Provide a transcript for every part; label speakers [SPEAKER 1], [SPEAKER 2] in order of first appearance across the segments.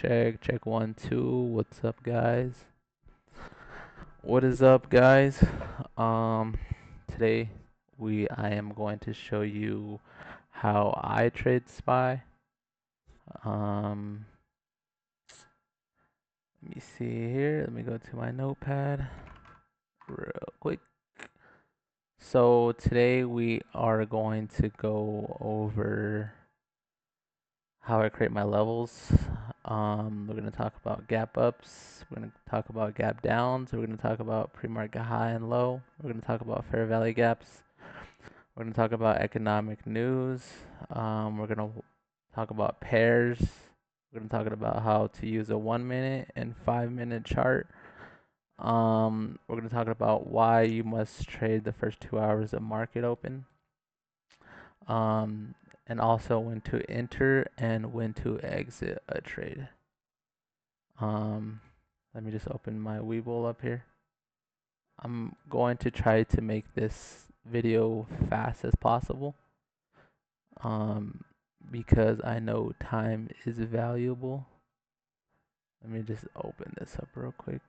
[SPEAKER 1] Check 1 2. What's up, guys? What is up, guys? Um, Today I am going to show you how I trade SPY. Um, Let me see here. Let me go to my notepad real quick. So today we are going to go over how I create my levels. We're going to talk about gap ups. We're going to talk about gap downs. We're going to talk about pre-market high and low. We're going to talk about fair value gaps. We're going to talk about economic news. We're going to talk about pairs. We're going to talk about how to use a 1 minute and 5 minute chart. We're going to talk about why you must trade the first 2 hours of market open. Um, and also when to enter and when to exit a trade. Um, Let me just open my Webull up here. I'm going to try to make this video fast as possible, um, because I know time is valuable. Let me just open this up real quick.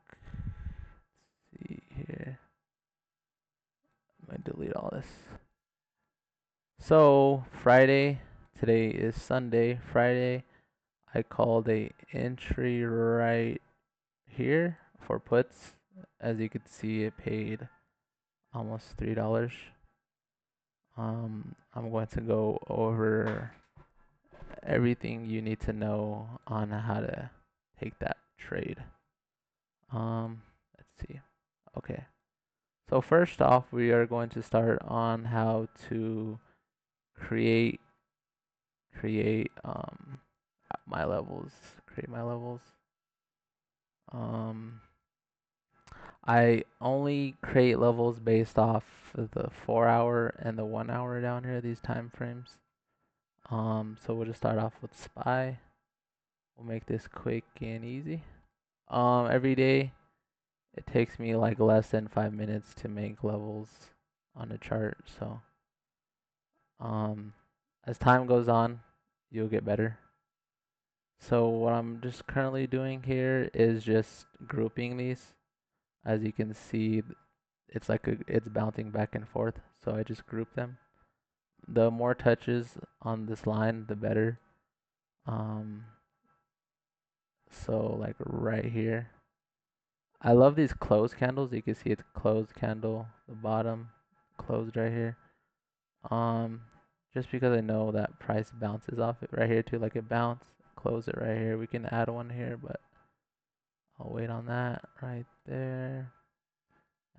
[SPEAKER 1] Let's see here. I'm going to delete all this. So Friday, today is Sunday. Friday, I called a entry right here for puts. As you can see, it paid almost $3. I'm going to go over everything you need to know on how to take that trade. Let's see. Okay. So first off, we are going to start on how to create my levels. Create my levels. Um, I only create levels based off of the 4 hour and the 1 hour down here, these time frames. So we'll just start off with SPY. We'll make this quick and easy. Every day it takes me like less than 5 minutes to make levels on a chart. So, as time goes on, you'll get better. So what I'm just currently doing here is just grouping these. As you can see, it's bouncing back and forth. So I just group them. The more touches on this line, the better. Um, so like right here, I love these closed candles. You can see it's closed candle, the bottom closed right here. Um, just because I know that price bounces off it right here too, like it bounced, close it right here. We can add one here, but I'll wait on that right there.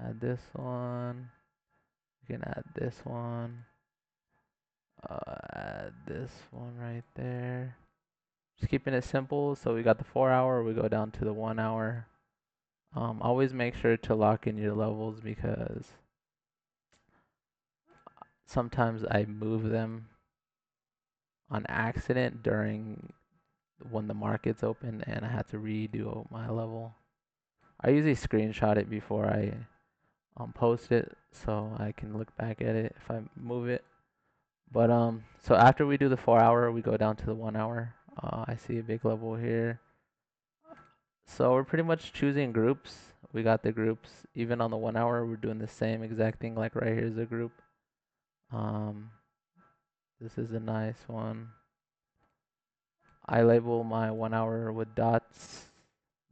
[SPEAKER 1] Add this one. We can add this one. Add this one right there. Just keeping it simple. So we got the 4 hour, we go down to the 1 hour. Always make sure to lock in your levels because sometimes I move them on accident during when the market's open and I had to redo my level. I usually screenshot it before I post it so I can look back at it if I move it. But so after we do the 4 hour, we go down to the 1 hour. I see a big level here. So we're pretty much choosing groups. We got the groups. Even on the 1 hour, we're doing the same exact thing. Like right here is a group. Um, this is a nice one. I label my 1 hour with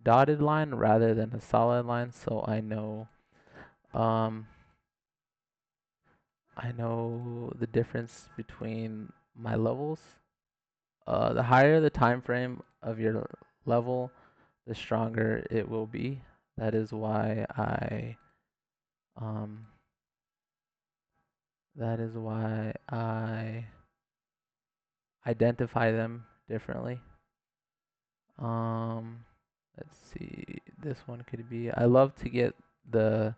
[SPEAKER 1] dotted line rather than a solid line, so um, I know the difference between my levels. The higher the time frame of your level, the stronger it will be. That is why um, I identify them differently. Um, let's see. This one could be. I love to get the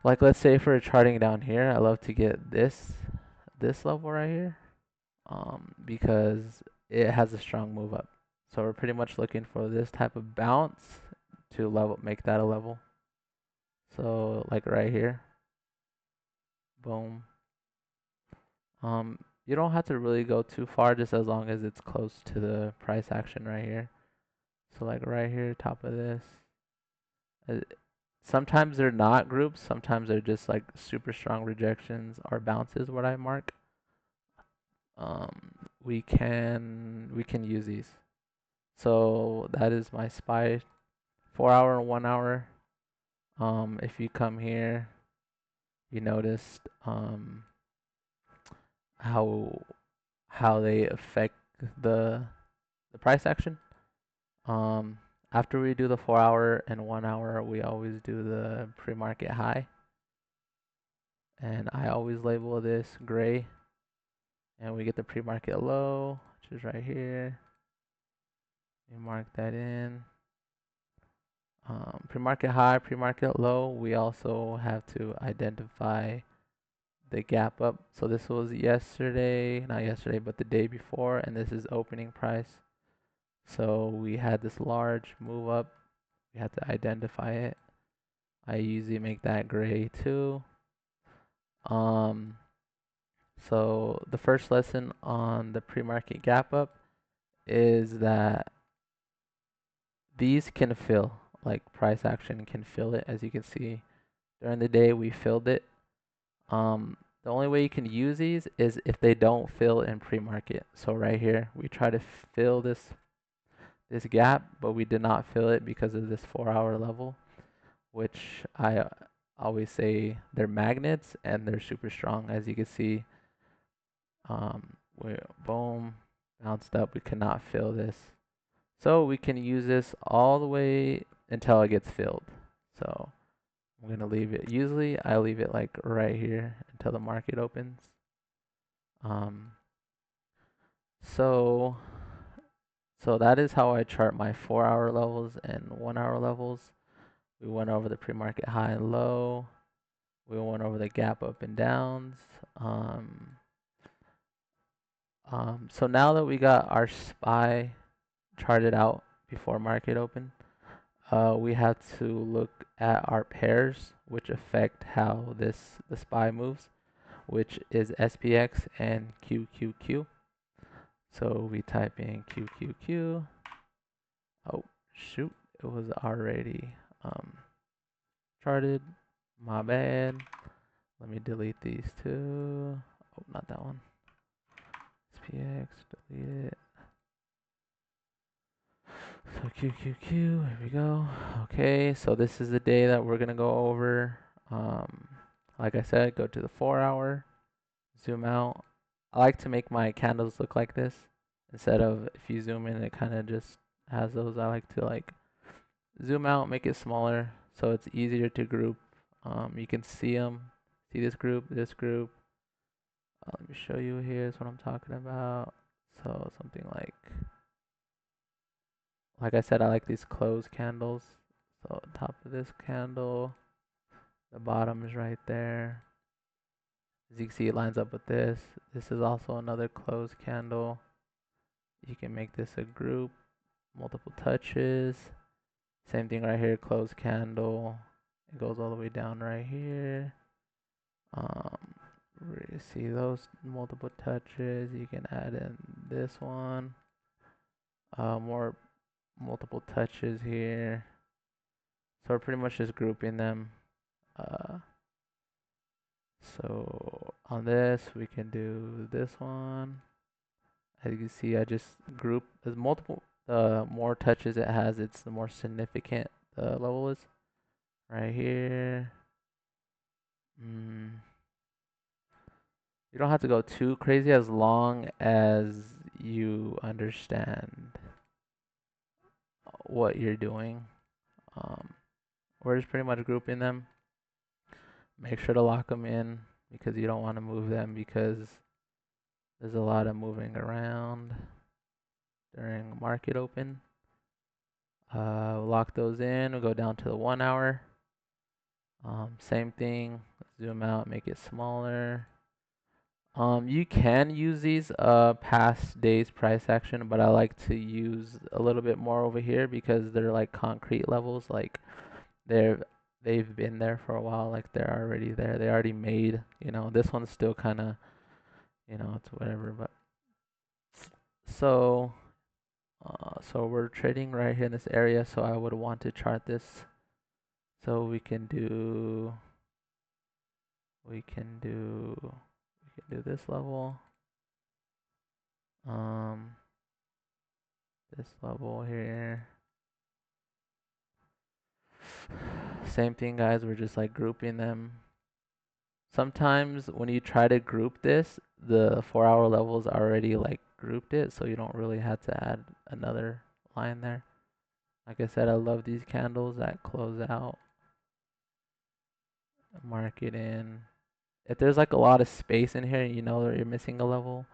[SPEAKER 1] like. Let's say for charting down here, I love to get this level right here. Because it has a strong move up. So we're pretty much looking for this type of bounce to make that a level. So like right here, boom. You don't have to really go too far, just as long as it's close to the price action right here. So like right here, top of this. Uh, Sometimes they're not groups, sometimes they're just like super strong rejections or bounces what I mark. We can use these. So that is my SPY 4 hour and 1 hour. If you come here, you noticed how they affect the the price action. Um, After we do the 4 hour and 1 hour, we always do the pre-market high, and I always label this gray, and we get the pre-market low, which is right here. We mark that in. Pre-market high, pre-market low. We also have to identify the gap up. So this was yesterday, not yesterday, but the day before, and this is opening price. So we had this large move up. We had to identify it. I usually make that gray too. Um, so the first lesson on the pre-market gap up is that these can fill, like price action can fill it. As you can see, during the day we filled it. The only way you can use these is if they don't fill in pre-market. So right here, we try to fill this gap, but we did not fill it because of this 4 hour level, which I always say they're magnets and they're super strong. As you can see, we boom, bounced up. We cannot fill this. So we can use this all the way until it gets filled. So I'm gonna leave it. Usually I leave it like right here until the market opens. Um, so so that is how I chart my 4 hour levels and 1 hour levels. We went over the pre-market high and low. We went over the gap up and downs. Um, so now that we got our SPY charted out before market open, we have to look at our pairs, which affect how the SPY moves, which is SPX and QQQ. So we type in QQQ. Oh shoot, it was already charted. My bad. Let me delete these two. Oh, not that one. SPX, delete it. So QQQ, here we go. Okay, so this is the day that we're gonna go over. Like I said, go to the 4 hour, zoom out. I like to make my candles look like this instead of if you zoom in, it kind of just has those. I like to like zoom out, make it smaller so it's easier to group. You can see them. See this group, this group. Let me show you. Here's what I'm talking about. So something like I said, I like these closed candles. So top of this candle, the bottom is right there. As you can see, it lines up with this. This is also another closed candle. You can make this a group, multiple touches. Same thing right here, closed candle. It goes all the way down right here. See those multiple touches. You can add in this one. More multiple touches here. So we're pretty much just grouping them. Uh, so on this, we can do this one. As you can see, I just group. There's multiple. The more touches it has, it's the more significant the level is. Right here. You don't have to go too crazy as long as you understand what you're doing. Um, we're just pretty much grouping them. Make sure to lock them in because you don't want to move them because there's a lot of moving around during market open. Lock those in. We'll go down to the 1 hour. Same thing. Zoom out, make it smaller. You can use these past days price action, but I like to use a little bit more over here because they're like concrete levels. Like they're they've been there for a while. Like they're already there. They already made. This one's still kind of you know, it's whatever. But so, so we're trading right here in this area. So I would want to chart this. So we can do this level, um, this level here. Same thing, guys. We're just like grouping them. Sometimes when you try to group this, the 4 hour levels already like grouped it, so you don't really have to add another line there. Like I said, I love these candles that close out, mark it in. If there's like a lot of space in here and you know that you're missing a level,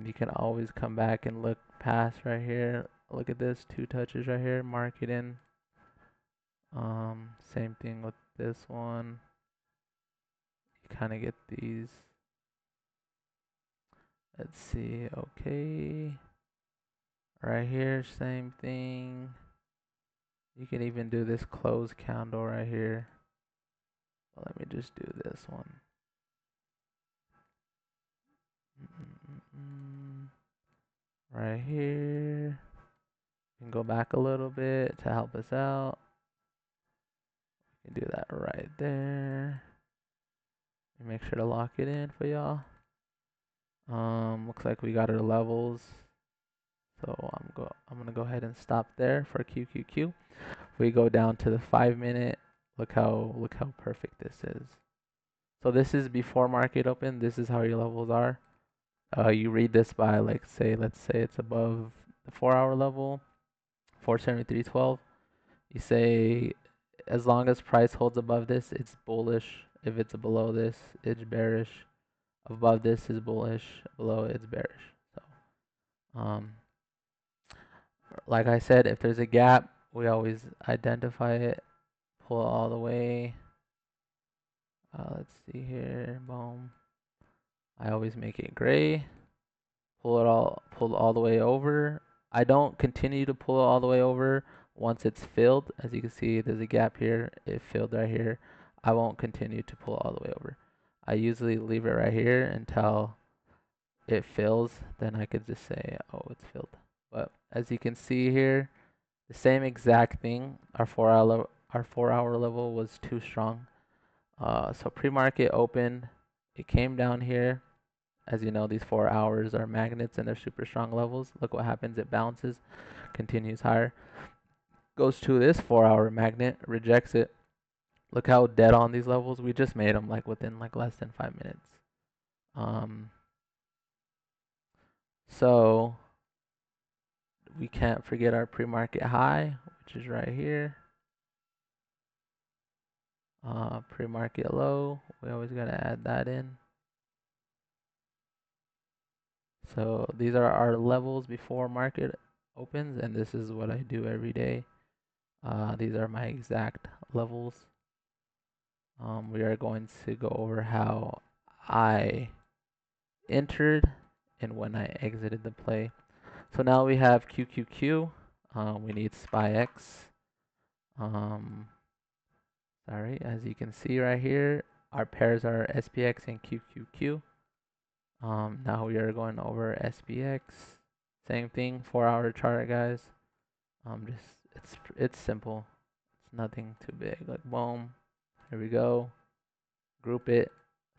[SPEAKER 1] you can always come back and look past right here. Look at this, 2 touches right here, mark it in. Same thing with this one. You kind of get these. Let's see, okay. Right here, same thing. You can even do this close candle right here. Let me just do this one. Right here. You can go back a little bit to help us out. You can do that right there. Make sure to lock it in for y'all. Looks like we got our levels. So I'm gonna go ahead and stop there for QQQ. If we go down to the 5 minute, look how perfect this is. So this is before market open. This is how your levels are. You read this by like let's say it's above the 4 hour level, 473.12. You say as long as price holds above this, it's bullish. If it's below this, it's bearish. Above this is bullish. Below it's bearish. So, like I said, if there's a gap, we always identify it, pull it all the way. Let's see here. Boom. I always make it gray. Pull all the way over. I don't continue to pull it all the way over once it's filled. As you can see, there's a gap here. It filled right here. I won't continue to pull all the way over. I usually leave it right here until it fills. Then I could just say, oh, it's filled. But as you can see here, the same exact thing. Our 4 hour level was too strong. So pre-market opened. It came down here. As you know, these 4 hours are magnets and they're super strong levels. Look what happens. It bounces, continues higher, goes to this 4 hour magnet, rejects it. Look how dead on these levels. We just made them like within like less than 5 minutes. Um, so we can't forget our pre-market high, which is right here. Pre-market low, we always gotta add that in. So these are our levels before market opens, and this is what I do every day. These are my exact levels. We are going to go over how I entered and when I exited the play. So now we have QQQ. We need SpyX. Sorry, as you can see right here, our pairs are SPX and QQQ. Now we are going over SPX. Same thing, 4 hour chart, guys. It's simple. It's nothing too big. Like boom, here we go. Group it.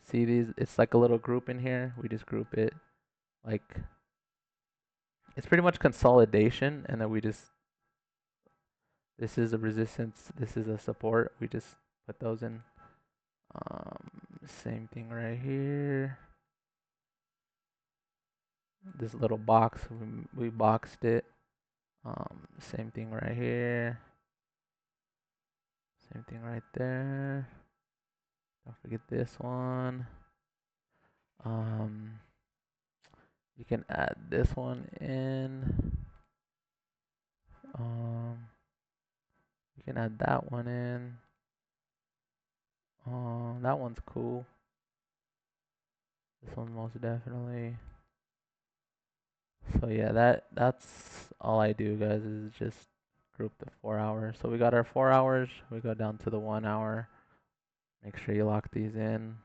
[SPEAKER 1] See these? It's like a little group in here. We just group it. Like it's pretty much consolidation, and then we just this is a resistance. This is a support. We just put those in. Same thing right here. This little box, we boxed it. Same thing right here. Same thing right there. Don't forget this one. You can add this one in. You can add that one in. That one's cool. This one most definitely. So yeah, that's all I do, guys, is just group the 4 hours. So we got our 4 hours. We go down to the 1 hour. Make sure you lock these in.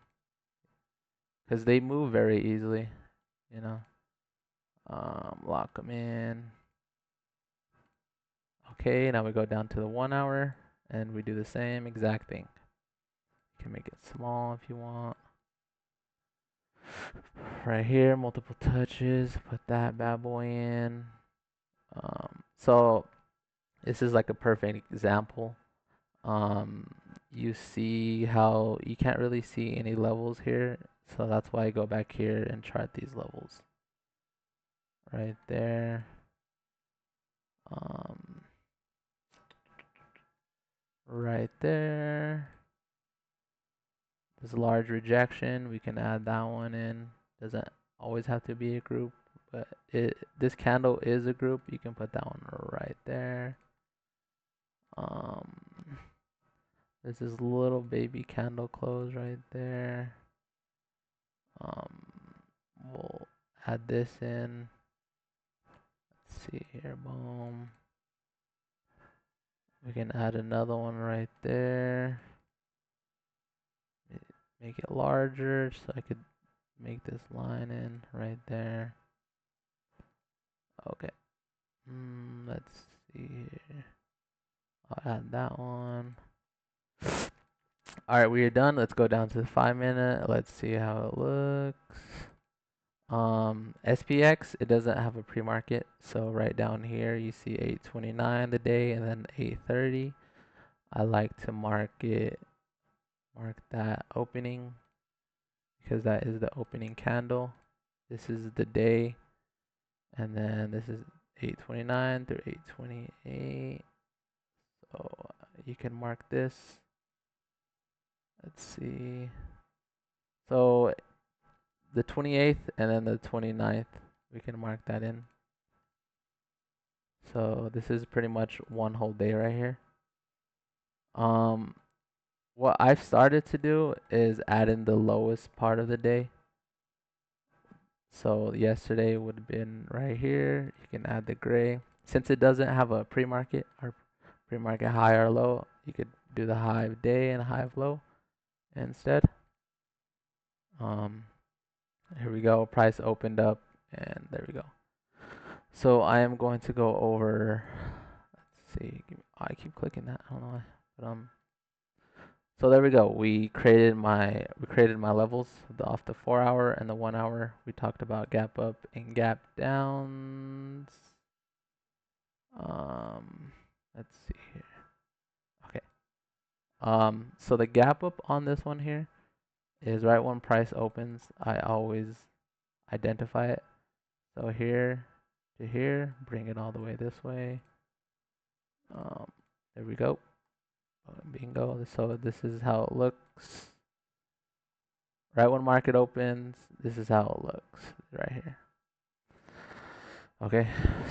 [SPEAKER 1] because they move very easily, you know. Lock them in. Okay, now we go down to the 1 hour and we do the same exact thing. You can make it small if you want. Right here, multiple touches, put that bad boy in. So this is like a perfect example. You see how you can't really see any levels here, so that's why I go back here and chart these levels. Right there. Right there. This large rejection, we can add that one in. Doesn't always have to be a group, but this candle is a group. You can put that one right there. This is little baby candle close right there. We'll add this in. Let's see here, boom. We can add another one right there. Make it larger so I could make this line in right there. Okay. Let's see here. I'll add that one. All right, we are done. Let's go down to the 5-minute. Let's see how it looks. SPX, it doesn't have a pre-market. So right down here, you see 8:29 the day and then 8:30. I like to mark that opening because that is the opening candle. This is the day, and then this is 8:29 through 8:28. So you can mark this. Let's see. So the 28th and then the 29th, we can mark that in. So this is pretty much one whole day right here. What I've started to do is add in the lowest part of the day. So yesterday would have been right here. You can add the gray. Since it doesn't have a pre-market or pre-market high or low, you could do the high of day and high of low instead. Here we go. Price opened up and there we go. So I am going to go over. Let's see. I keep clicking that. I don't know why. But so there we go. We created my levels off the 4 hour and the 1 hour. We talked about gap up and gap downs. Let's see here. Okay. So the gap up on this one here is right when price opens. I always identify it. So here to here, bring it all the way this way. There we go. Bingo. So this is how it looks. Right when market opens, this is how it looks right here. Okay,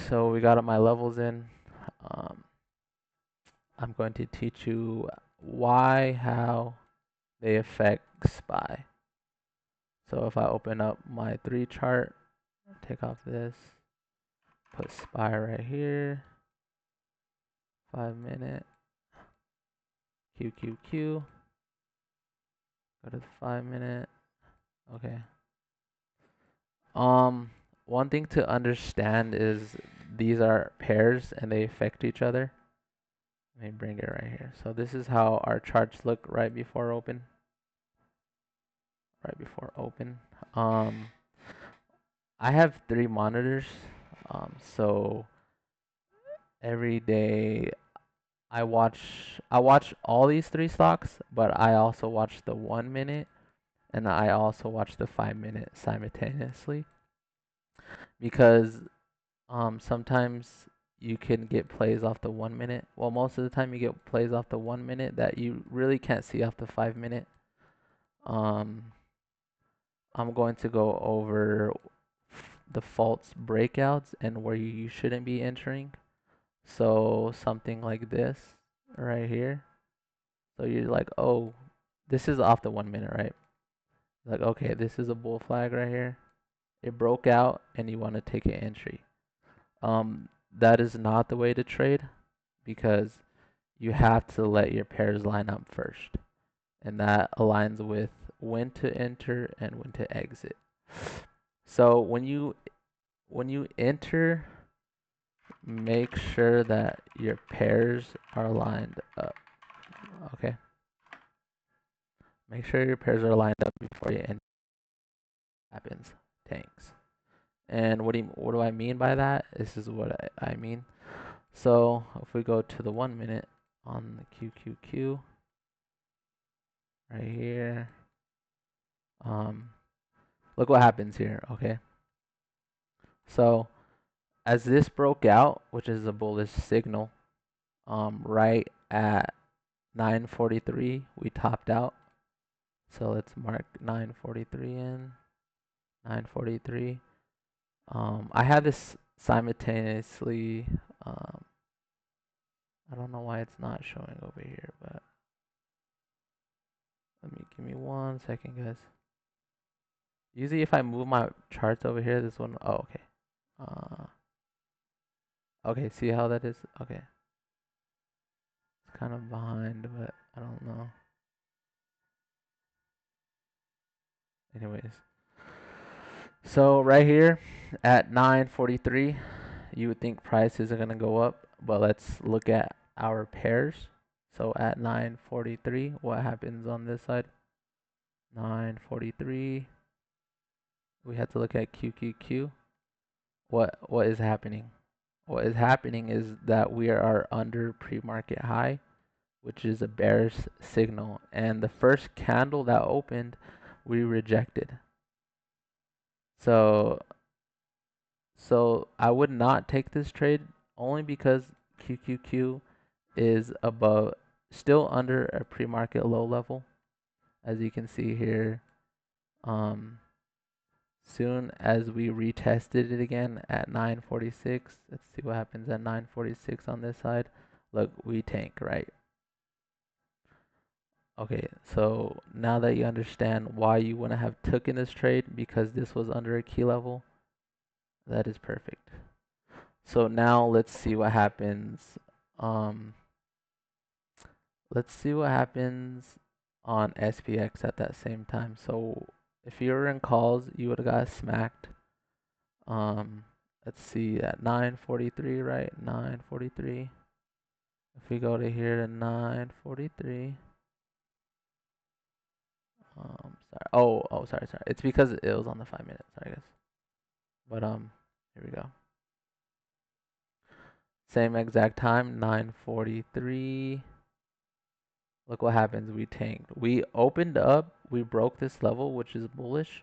[SPEAKER 1] so we got my levels in. I'm going to teach you why, how they affect SPY. So if I open up my 3 chart, take off this, put SPY right here, 5-minute, QQQ, go to the 5-minute. Okay. One thing to understand is these are pairs and they affect each other. Let me bring it right here. So this is how our charts look right before open. Right before open. I have 3 monitors. So every day I watch all these 3 stocks, but I also watch the 1-minute and I also watch the 5-minute simultaneously because sometimes you can get plays off the 1-minute. Well, most of the time you get plays off the 1-minute that you really can't see off the 5-minute. I'm going to go over the false breakouts and where you shouldn't be entering. So something like this right here. So you're like, oh, this is off the 1-minute, right? Like, okay, this is a bull flag right here. It broke out and you want to take an entry. That is not the way to trade because you have to let your pairs line up first. And that aligns with when to enter and when to exit. So when you enter, make sure that your pairs are lined up. Okay. Make sure your pairs are lined up before you enter. Happens. Tanks. And what do I mean by that? This is what I mean. So if we go to the 1 minute on the QQQ right here, look what happens here. Okay. So as this broke out, which is a bullish signal, right at 9:43, we topped out. So let's mark 9:43 in. 9:43. I have this simultaneously. I don't know why it's not showing over here, but give me 1 second, guys. Usually, if I move my charts over here, this one. Oh, okay. Okay. See how that is? Okay. It's kind of behind, but I don't know. Anyways, so right here at 9:43, you would think prices are gonna go up, but let's look at our pairs. So at 9:43, what happens on this side? 9:43. We have to look at QQQ. What is happening? What is happening is that we are under pre-market high, which is a bearish signal, and the first candle that opened, we rejected. So I would not take this trade only because QQQ is above, still under a pre-market low level, as you can see here. Soon as we retested it again at 9:46, let's see what happens at 9:46 on this side. Look, we tank, right? Okay, so now that you understand why you wouldn't have taken this trade because this was under a key level, that is perfect. So now let's see what happens. Let's see what happens on SPX at that same time. So if you were in calls, you would have got smacked. Let's see at 9:43, right? 9:43. If we go to here to 9:43. Sorry. Sorry. It's because it was on the 5 minute. Sorry, guys. But here we go. Same exact time, 9:43. Look what happens. We tanked. We opened up. We broke this level, which is bullish.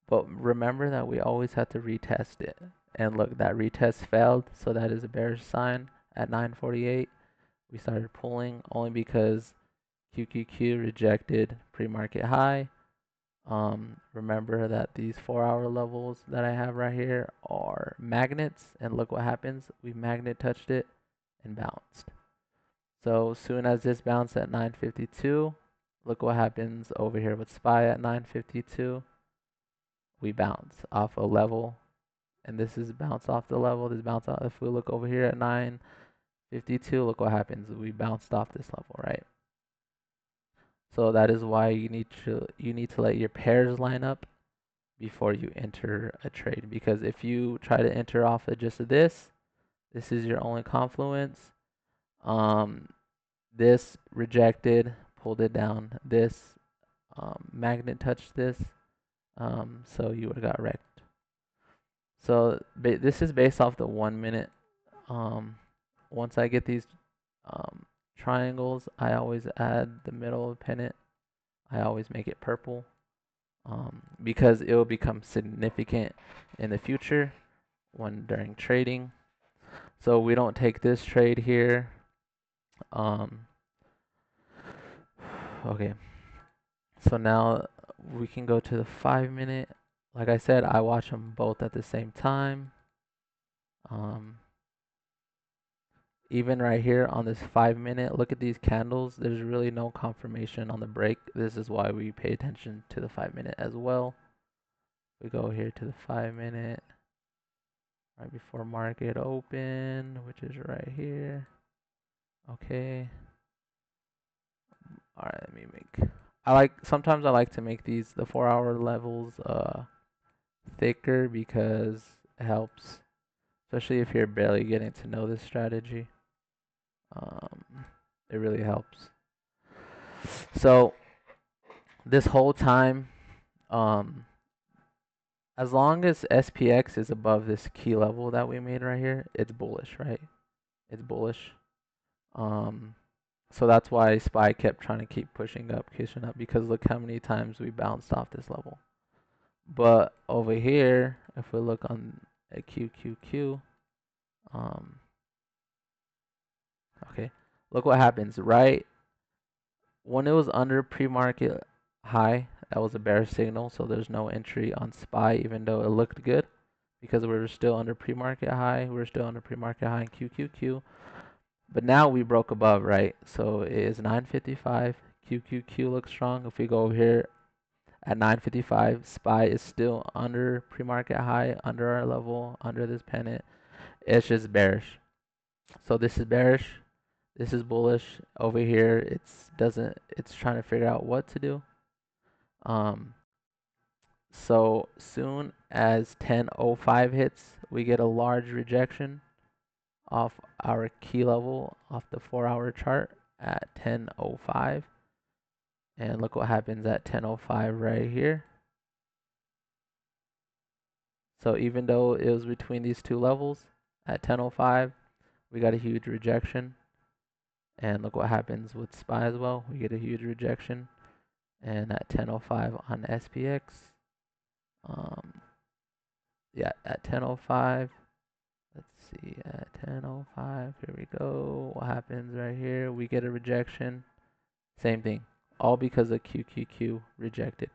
[SPEAKER 1] But remember that we always have to retest it. And look, that retest failed. So that is a bearish sign at 9:48. We started pulling only because QQQ rejected pre-market high. Remember that these 4-hour levels that I have right here are magnets, and look what happens. We magnet touched it and bounced. So soon as this bounced at 9:52, look what happens over here with SPY at 9:52. We bounce off a level, and this is bounce off the level. This bounce off. If we look over here at 9:52, look what happens. We bounced off this level, right? So that is why you need to let your pairs line up before you enter a trade. Because if you try to enter off of just this is your only confluence. This rejected, pulled it down. This magnet touched this, so you would have got wrecked. So this is based off the 1 minute. Once I get these triangles, I always add the middle pennant. I always make it purple because it will become significant in the future when during trading. So we don't take this trade here. Okay. So now we can go to the 5 minute. Like I said, I watch them both at the same time. Even right here on this 5 minute, look at these candles. There's really no confirmation on the break. This is why we pay attention to the 5 minute as well. We go here to the 5 minute right before market open, which is right here. Okay. All right, let me make sometimes I like to make the 4 hour levels thicker because it helps, especially if you're barely getting to know this strategy. Um, it really helps. So this whole time, um, as long as SPX is above this key level that we made right here, it's bullish, right? It's bullish. Um, so that's why SPY kept trying to keep pushing up, because look how many times we bounced off this level. But over here, if we look on a QQQ, um, okay, look what happens, right? When it was under pre-market high, that was a bearish signal, so there's no entry on SPY, even though it looked good, because we're still under pre-market high. We're still under pre-market high in QQQ. But now we broke above, right? So it is 955. QQQ looks strong. If we go over here at 955, SPY is still under pre-market high, under our level, under this pennant. It's just bearish. So this is bearish. This is bullish. Over here, it's trying to figure out what to do. So soon as 10:05 hits, we get a large rejection off our key level off the 4 hour chart at 10:05. And look what happens at 10:05 right here. So even though it was between these two levels at 10:05, we got a huge rejection. And look what happens with SPY as well. We get a huge rejection. And at 10:05 on SPX, yeah, at 10:05. Let's see, at 10:05, here we go. What happens right here? We get a rejection. Same thing, all because of QQQ rejected.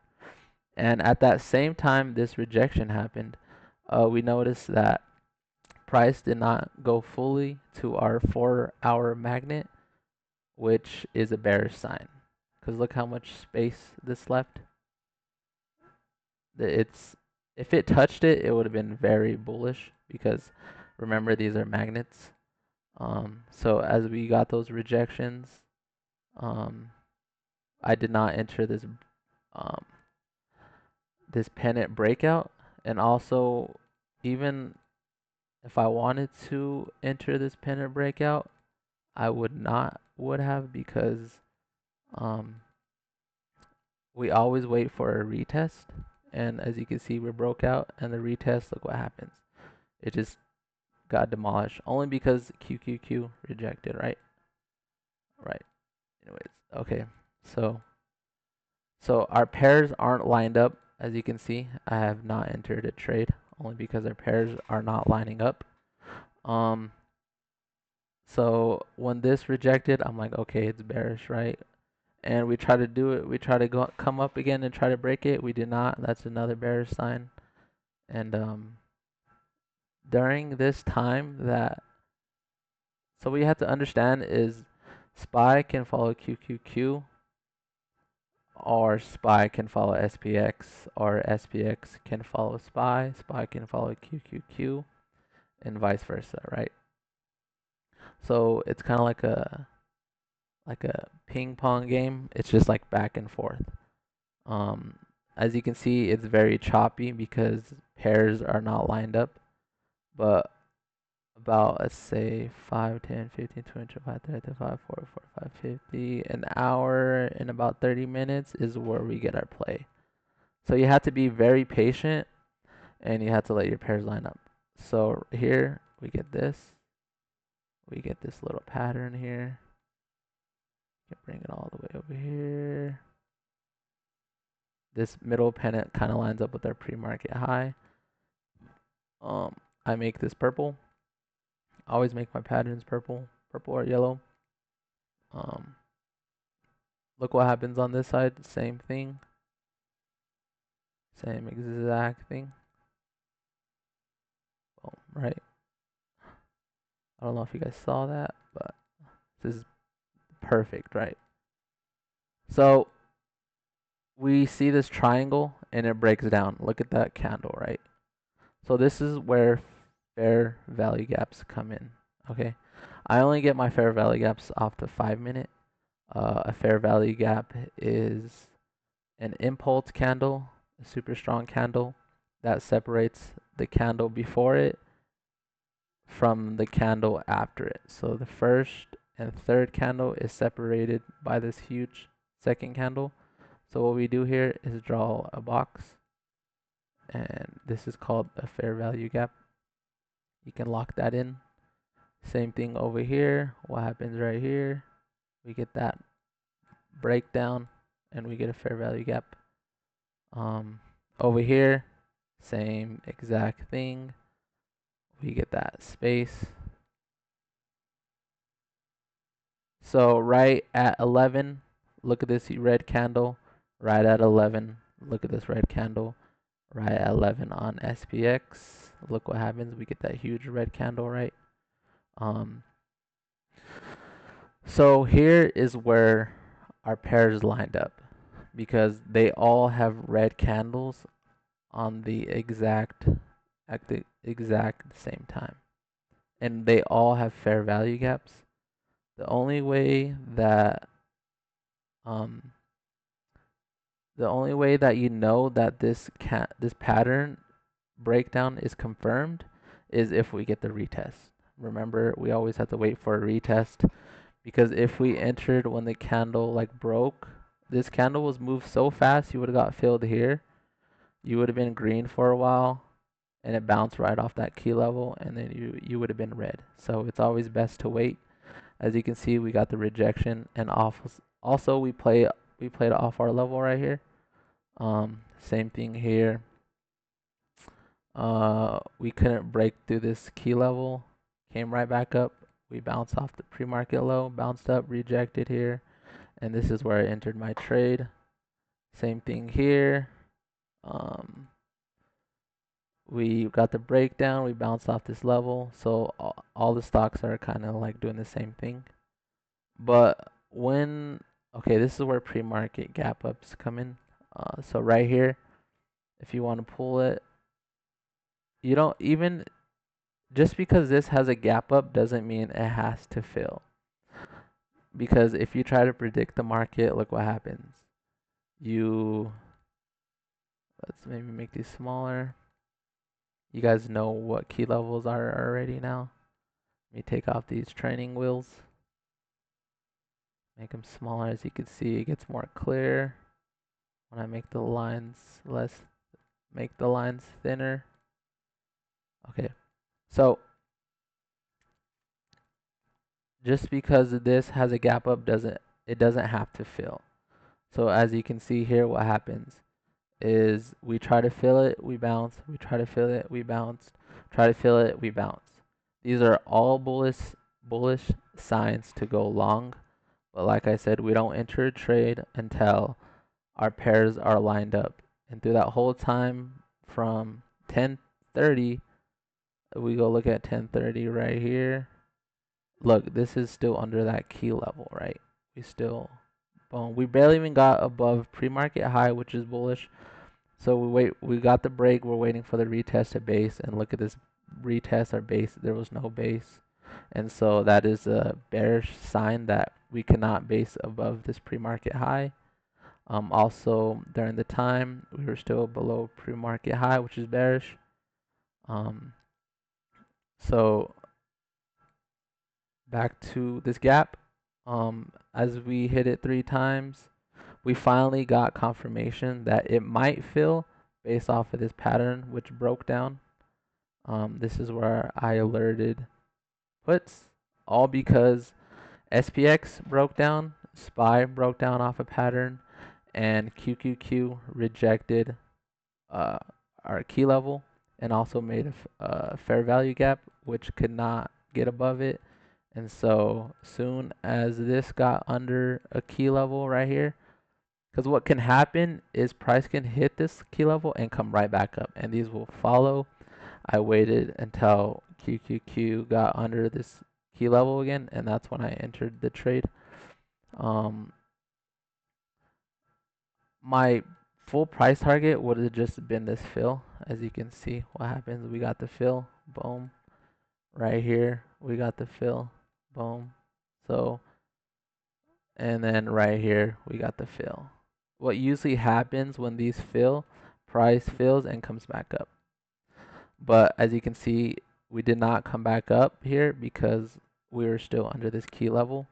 [SPEAKER 1] And at that same time this rejection happened, we noticed that price did not go fully to our 4 hour magnet, which is a bearish sign. Because look how much space this left. It's If it touched it, it would have been very bullish because remember these are magnets. So as we got those rejections, I did not enter um, this pennant breakout, and also even if I wanted to enter this pennant breakout, I would have because um, we always wait for a retest, and as you can see, we broke out, and the retest, look what happens. It just got demolished only because QQQ rejected, right? Right. Anyways, okay. So our pairs aren't lined up. As you can see, I have not entered a trade only because our pairs are not lining up. Um, so when this rejected, I'm like, okay, it's bearish, right? And we try to do it. We try to come up again and try to break it. We did not. That's another bearish sign. And during this time so what you have to understand is SPY can follow QQQ, or SPY can follow SPX, or SPX can follow SPY, SPY can follow QQQ, and vice versa, right? So it's kind of like a ping pong game. It's just like back and forth. Um, as you can see, it's very choppy because pairs are not lined up. But about, let's say, 5, 10, 15, 20, 25, 30, 35, 40, 45, 50, an hour and about 30 minutes is where we get our play. So you have to be very patient and you have to let your pairs line up. So here we get this. We get this little pattern here. You can bring it all the way over here. This middle pennant kind of lines up with our pre-market high. I make this purple. I always make my patterns purple or yellow. Look what happens on this side. Same thing. Same exact thing. Oh, right. I don't know if you guys saw that, but this is perfect, right? So we see this triangle and it breaks down. Look at that candle, right? So this is where fair value gaps come in. Okay, I only get my fair value gaps off the 5 minute. A fair value gap is an impulse candle, a super strong candle that separates the candle before it from the candle after it. So the first and third candle is separated by this huge second candle. So what we do here is draw a box, and this is called a fair value gap. You can lock that in. Same thing over here. What happens right here? We get that breakdown and we get a fair value gap. Over here, same exact thing. We get that space. So right at 11, look at this red candle. Right at 11, look at this red candle. Right at 11 on SPX. Look what happens. We get that huge red candle, right? So here is where our pairs lined up because they all have red candles on the at the exact same time, and they all have fair value gaps. The only way that um you know that this pattern breakdown is confirmed is if we get the retest. Remember, we always have to wait for a retest because if we entered when the candle like broke, this candle was moved so fast you would have got filled here. You would have been green for a while and it bounced right off that key level and then you would have been red. So it's always best to wait. As you can see, we got the rejection and off. Also, we played off our level right here. Same thing here. We couldn't break through this key level. Came right back up. We bounced off the pre-market low, bounced up, rejected here, and this is where I entered my trade. Same thing here. We got the breakdown. We bounced off this level, so all the stocks are kind of like doing the same thing. But okay, this is where pre-market gap ups come in. So right here, if you want to pull it, you don't even just because this has a gap up doesn't mean it has to fill. Because if you try to predict the market, look what happens. Let's maybe make these smaller. You guys know what key levels are already now. Let me take off these training wheels. Make them smaller. As you can see, it gets more clear when I make the lines thinner. Okay, so just because this has a gap up doesn't have to fill. So as you can see here, what happens is we try to fill it, we bounce, we try to fill it, we bounce, try to fill it, we bounce. These are all bullish signs to go long. But like I said, we don't enter a trade until our pairs are lined up. And through that whole time from 10:30, we go look at 10:30 right here. Look, this is still under that key level, right? Boom. We barely even got above pre-market high, which is bullish. So we got the break. We're waiting for the retest at base, and look at this retest our base. There was no base, and so that is a bearish sign that we cannot base above this pre-market high. Also during the time we were still below pre-market high, which is bearish. So back to this gap. As we hit it 3 times, we finally got confirmation that it might fill based off of this pattern, which broke down. This is where I alerted puts, all because SPX broke down, SPY broke down off a pattern, and QQQ rejected our key level and also made a fair value gap, which could not get above it. And so soon as this got under a key level right here, because what can happen is price can hit this key level and come right back up, and these will follow. I waited until QQQ got under this key level again, and that's when I entered the trade. My full price target would have just been this fill. As you can see, what happens, we got the fill, boom. Right here, we got the fill, boom. So, and then right here, we got the fill. what usually happens when these fill, price fills and comes back up. But as you can see, we did not come back up here because we were still under this key level.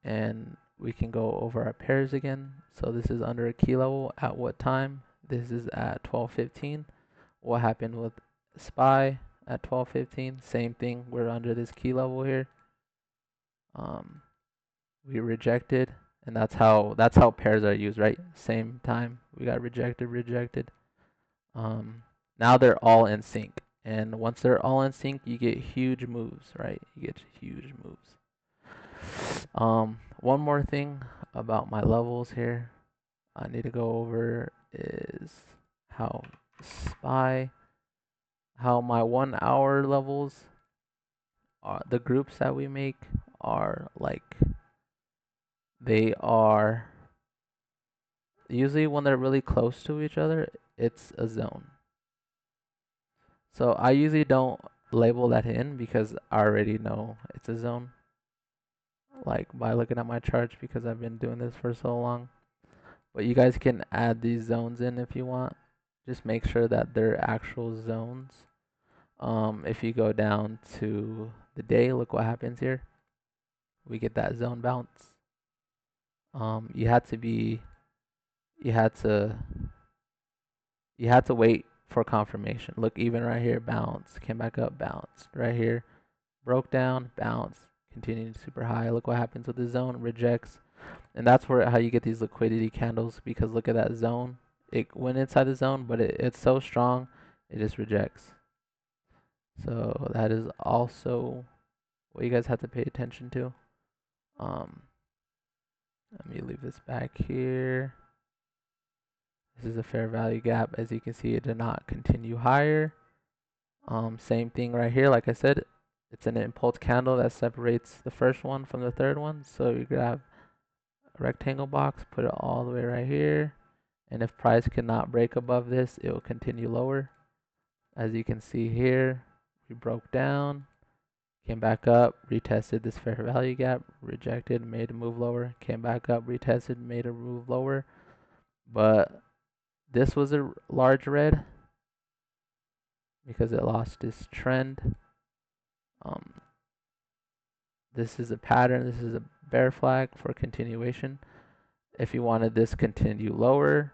[SPEAKER 1] And we can go over our pairs again. So this is under a key level at what time? This is at 12:15. What happened with SPY at 12:15? Same thing. We're under this key level here. We rejected, and that's how pairs are used, right? Same time we got rejected. Now they're all in sync, and once they're all in sync, you get huge moves, right? You get huge moves. One more thing about my levels here I need to go over is how SPY, how my 1 hour levels are, the groups that we make are like, they are usually when they're really close to each other, it's a zone. So I usually don't label that in because I already know it's a zone, like by looking at my charts because I've been doing this for so long. But you guys can add these zones in if you want. Just make sure that they're actual zones. If you go down to the day, look what happens here. We get that zone bounce. You had to be, you had to, you had to wait for confirmation. Look, even right here, bounce, came back up, bounced. Right here, broke down, bounce, continued super high. Look what happens with the zone, rejects. And that's where how you get these liquidity candles, because look at that zone. It went inside the zone, but it's so strong, it just rejects. So that is also what you guys have to pay attention to. Let me leave this back here. This is a fair value gap. As you can see, it did not continue higher. Same thing right here. Like I said, it's an impulse candle that separates the first one from the third one. So you grab a rectangle box, put it all the way right here. And if price cannot break above this, it will continue lower. As you can see here, we broke down, came back up, retested this fair value gap, rejected, made a move lower, came back up, retested, made a move lower. But this was a large red because it lost its trend. This is a pattern. This is a bear flag for continuation. If you wanted this continue lower,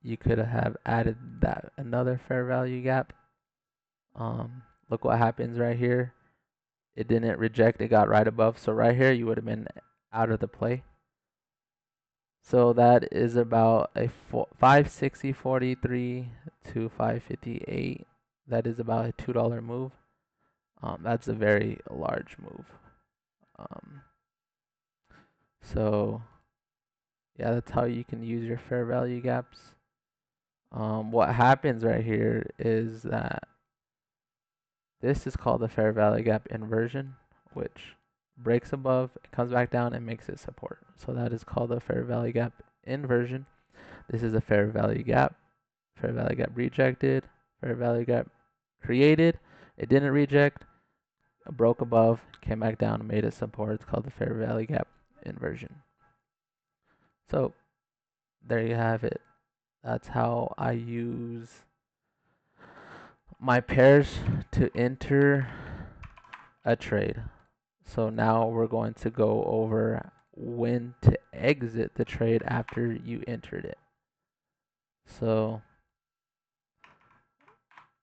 [SPEAKER 1] you could have added that another fair value gap. Look what happens right here. It didn't reject. It got right above. So right here, you would have been out of the play. So that is about a 560.43 to 558. That is about a $2 move. That's a very large move. So yeah, that's how you can use your fair value gaps. What happens right here is that this is called the fair value gap inversion, which breaks above, it comes back down, and makes it support. So that is called the fair value gap inversion. This is a fair value gap rejected, fair value gap created. It didn't reject, broke above, came back down, and made it support. It's called the fair value gap inversion. So there you have it. That's how I use my pairs to enter a trade. So now we're going to go over when to exit the trade after you entered it. So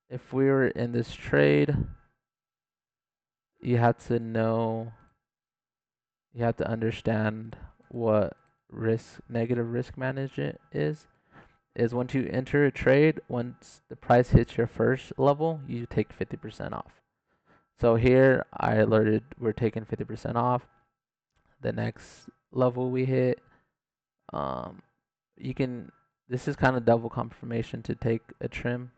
[SPEAKER 1] if we were in this trade, you have to know, you have to understand what negative risk management is once you enter a trade, once the price hits your first level, you take 50% off. So here I alerted we're taking 50% off. The next level we hit, you can, this is kind of double confirmation to take a trim.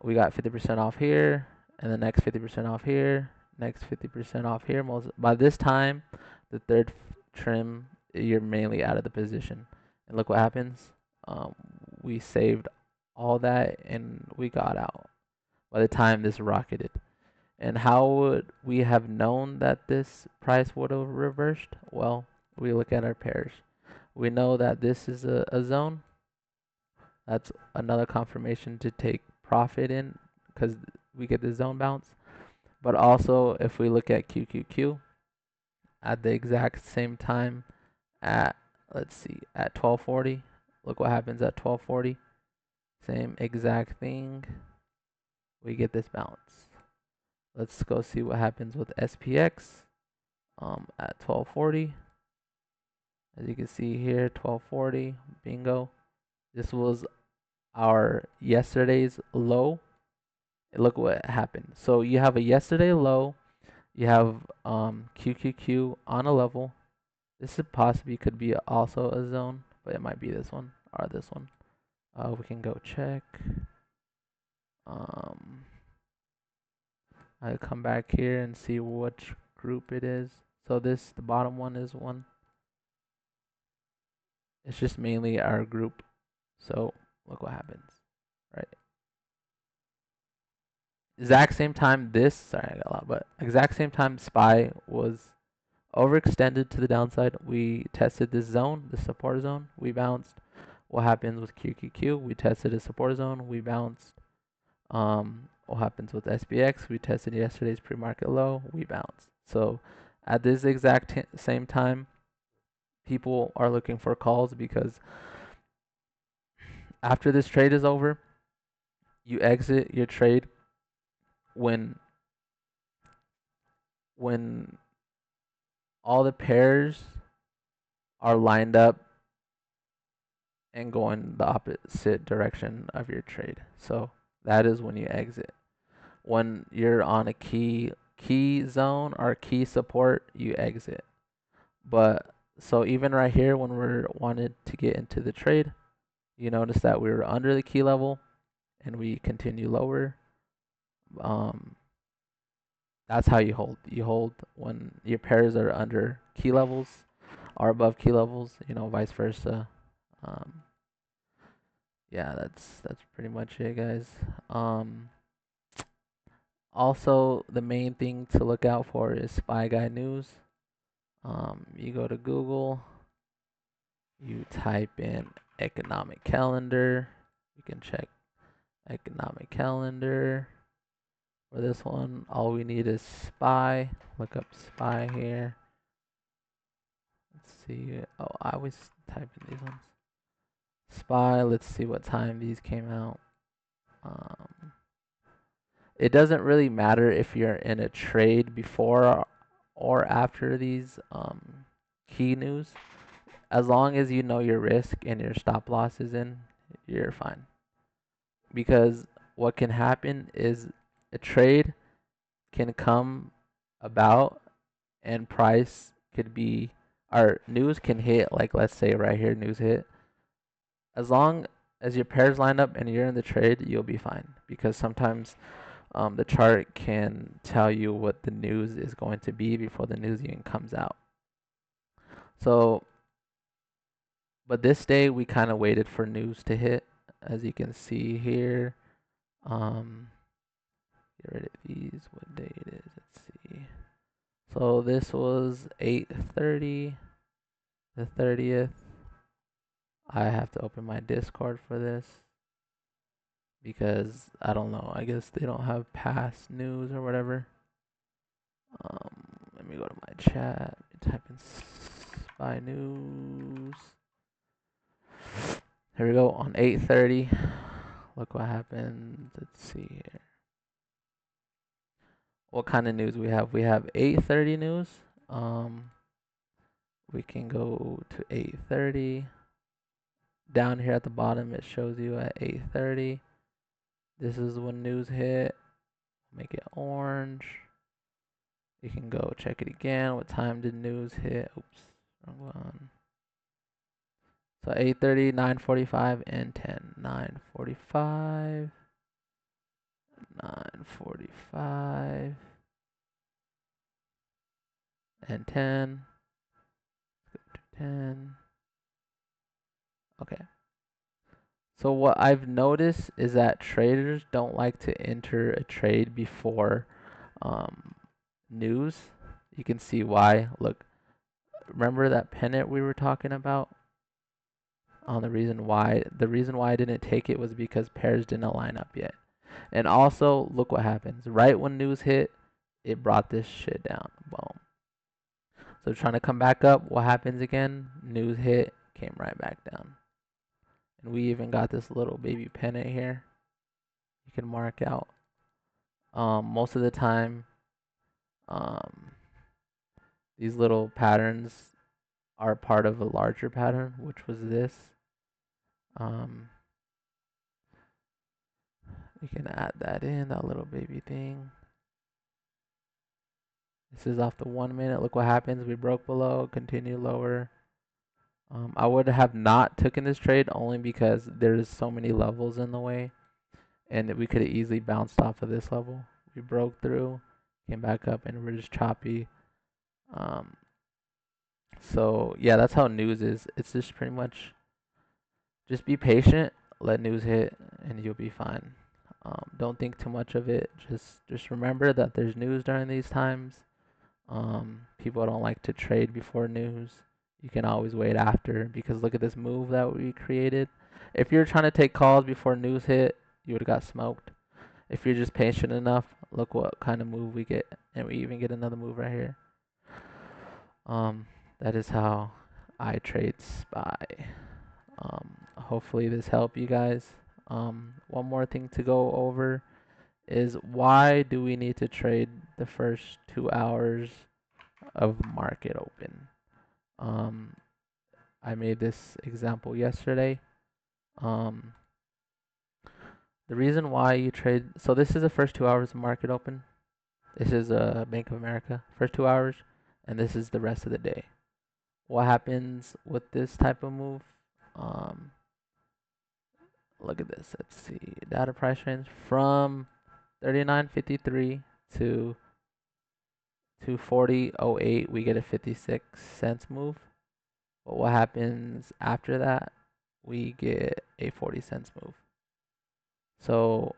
[SPEAKER 1] We got 50% off here, and the next 50% off here, next 50% off here. By this time, the third trim, you're mainly out of the position. And look what happens. We saved all that and we got out by the time this rocketed. And how would we have known that this price would have reversed? Well, we look at our pairs. we know that this is a zone. That's another confirmation to take profit in because we get the zone bounce. But also, if we look at QQQ at the exact same time at, let's see, at 1240, look what happens at 1240. Same exact thing. We get this bounce. Let's go see what happens with SPX at 1240. As you can see here, 1240, bingo. This was our yesterday's low. Look what happened. So you have a yesterday low, you have QQQ on a level. This is possibly could be also a zone, but it might be this one or this one. We can go check. I come back here and see which group it is. So this, the bottom one is one. It's just mainly our group. So look what happens, right? Exact same time this, sorry I got a lot, but exact same time SPY was overextended to the downside. We tested this zone, the support zone, we bounced. What happens with QQQ? We tested a support zone, we bounced. What happens with SPX? We tested yesterday's pre-market low, we bounced. So at this exact same time, people are looking for calls because after this trade is over, you exit your trade when all the pairs are lined up and going the opposite direction of your trade. So that is when you exit. When you're on a key zone or key support, you exit. But so even right here when we're wanted to get into the trade, you notice that we were under the key level and we continue lower. That's how you hold. You hold when your pairs are under key levels or above key levels, vice versa. Um, yeah, that's pretty much it, guys. Also, the main thing to look out for is SPY Guy News. You go to Google, you type in economic calendar. You can check economic calendar. For this one, all we need is SPY. Look up SPY here. Let's see. Oh, I always type in these ones. SPY. Let's see what time these came out. It doesn't really matter if you're in a trade before or after these key news. As long as you know your risk and your stop loss is in, you're fine. Because what can happen is a trade can come about and price could be, our news can hit, like let's say right here, news hit. As long as your pairs line up and you're in the trade, you'll be fine. Because sometimes the chart can tell you what the news is going to be before the news even comes out. So, but this day we kind of waited for news to hit, as you can see here. Get rid of these. What day it is? Let's see. So this was 8:30, the 30th. I have to open my Discord for this because I don't know. I guess they don't have past news or whatever. Let me go to my chat. Type in SPY News. Here we go on 8:30. Look what happened. Let's see here. What kind of news we have? We have 8:30 news. We can go to 8:30. Down here at the bottom, it shows you at 8:30. This is when news hit. Make it orange. You can go check it again. What time did news hit? Oops, wrong one. So 8:30, 9:45, and 10. 9:45, 9:45, and 10. 10. Okay. So what I've noticed is that traders don't like to enter a trade before news. You can see why. Look, remember that pennant we were talking about? The reason why I didn't take it was because pairs didn't line up yet. And also, look what happens. Right when news hit, it brought this shit down. Boom. So trying to come back up, what happens again? News hit, came right back down. And we even got this little baby pennant here. You can mark out. Most of the time, um, these little patterns are part of a larger pattern, which was this. Um, we can add that in, that little baby thing. This is off the 1 minute. Look what happens. We broke below, continue lower. I would have not taken this trade only because there's so many levels in the way, and we could have easily bounced off of this level. We broke through, came back up, and we're just choppy. Um, so yeah, that's how news is. It's just pretty much just be patient, let news hit, and you'll be fine. Don't think too much of it. Just remember that there's news during these times. People don't like to trade before news. You can always wait after because look at this move that we created. If you're trying to take calls before news hit, you would have got smoked. If you're just patient enough, look what kind of move we get, and we even get another move right here. That is how I trade SPY. Hopefully this helped you guys. One more thing to go over is why do we need to trade the first 2 hours of market open? I made this example yesterday. Um, the reason why you trade, so this is the first 2 hours of market open. This is Bank of America, first 2 hours, and this is the rest of the day. What happens with this type of move? Um, Look at this. Let's see. Data price range from 39.53 to 240.08. We get a 56 cents move. But what happens after that? We get a 40 cents move. So,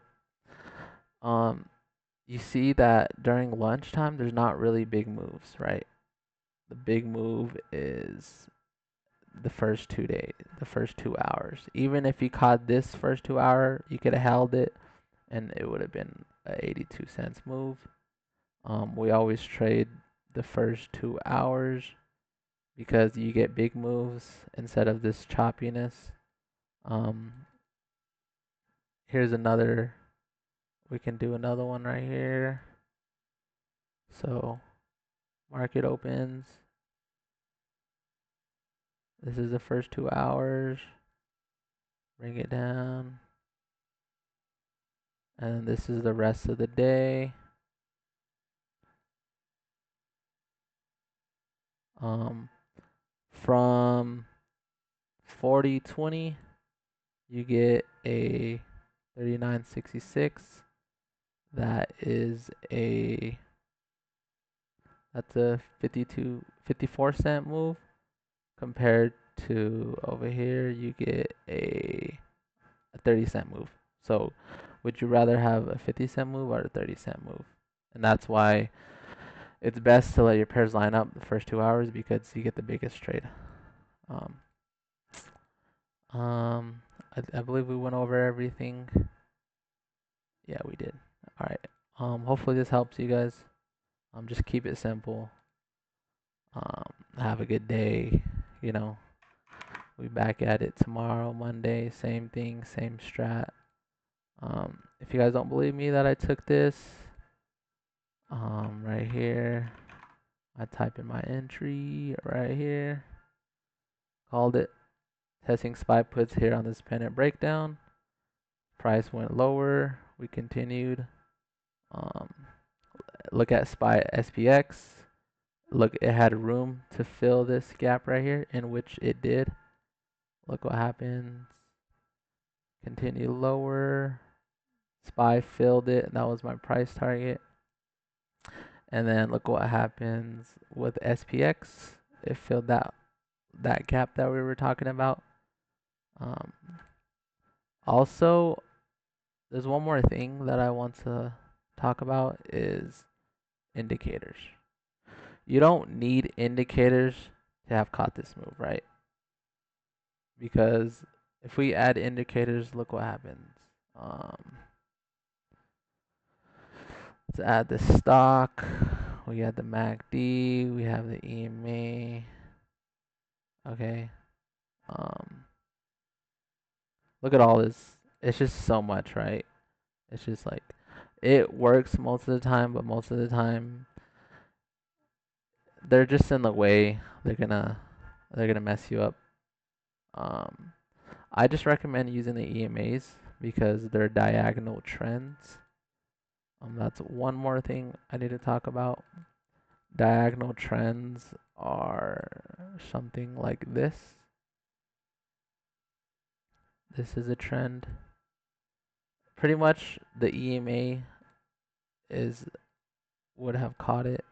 [SPEAKER 1] you see that during lunchtime, there's not really big moves, right? The big move is the first 2 days, the first 2 hours. Even if you caught this first 2 hour, you could have held it and it would have been a 82 cents move. We always trade the first 2 hours because you get big moves instead of this choppiness. Um, Here's another, we can do another one right here. So market opens. This is the first 2 hours. Bring it down. And this is the rest of the day. From 40.20, you get a 39.66. That's a 54 cent move. Compared to over here, you get a 30-cent move. So, would you rather have a 50-cent move or a 30-cent move? And that's why it's best to let your pairs line up the first 2 hours because you get the biggest trade. Um, I believe we went over everything. Yeah, we did. All right. Hopefully this helps you guys. Just keep it simple. Have a good day. You know, we back at it tomorrow, Monday. Same thing, same strat. If you guys don't believe me that I took this, right here, I type in my entry right here. Called it. Testing SPY puts here on this pennant breakdown. Price went lower. We continued. Look at SPY SPX. Look, it had room to fill this gap right here, in which it did. Look what happens. Continue lower. SPY filled it. That was my price target. And then look what happens with SPX. It filled that gap that we were talking about. Also, there's one more thing that I want to talk about is indicators. You don't need indicators to have caught this move, right? because if we add indicators, look what happens. Let's add the stock. We add the MACD. We have the EMA. Okay. Look at all this. It's just so much, right? It's just like it works most of the time, but most of the time they're just in the way. They're gonna mess you up. Um, I just recommend using the EMAs because they're diagonal trends. That's one more thing I need to talk about. Diagonal trends are something like this. This is a trend. Pretty much the EMA is would have caught it.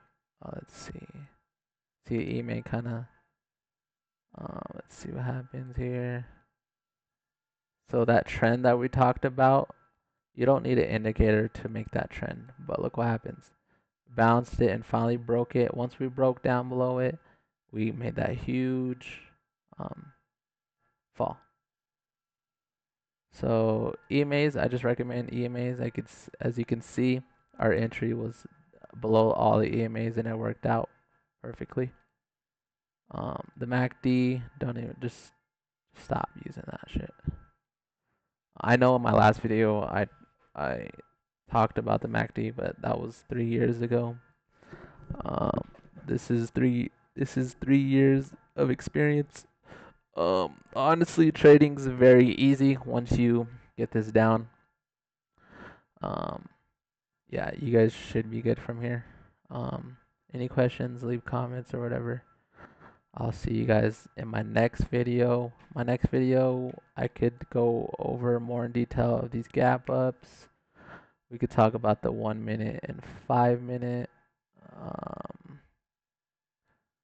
[SPEAKER 1] Let's see. See EMA kind of. Let's see what happens here. So that trend that we talked about, you don't need an indicator to make that trend. But look what happens. Bounced it and finally broke it. Once we broke down below it, we made that huge fall. So EMAs, I just recommend EMAs. As you can see, our entry was below all the EMAs and it worked out perfectly. The MACD, don't even just stop using that shit. I know in my last video I talked about the MACD, but that was 3 years ago. Um, this is 3 years of experience. Honestly, trading's very easy once you get this down. Yeah, you guys should be good from here. Any questions, leave comments or whatever. I'll see you guys in my next video. My next video, I could go over more in detail of these gap ups. We could talk about the 1 minute and 5 minute.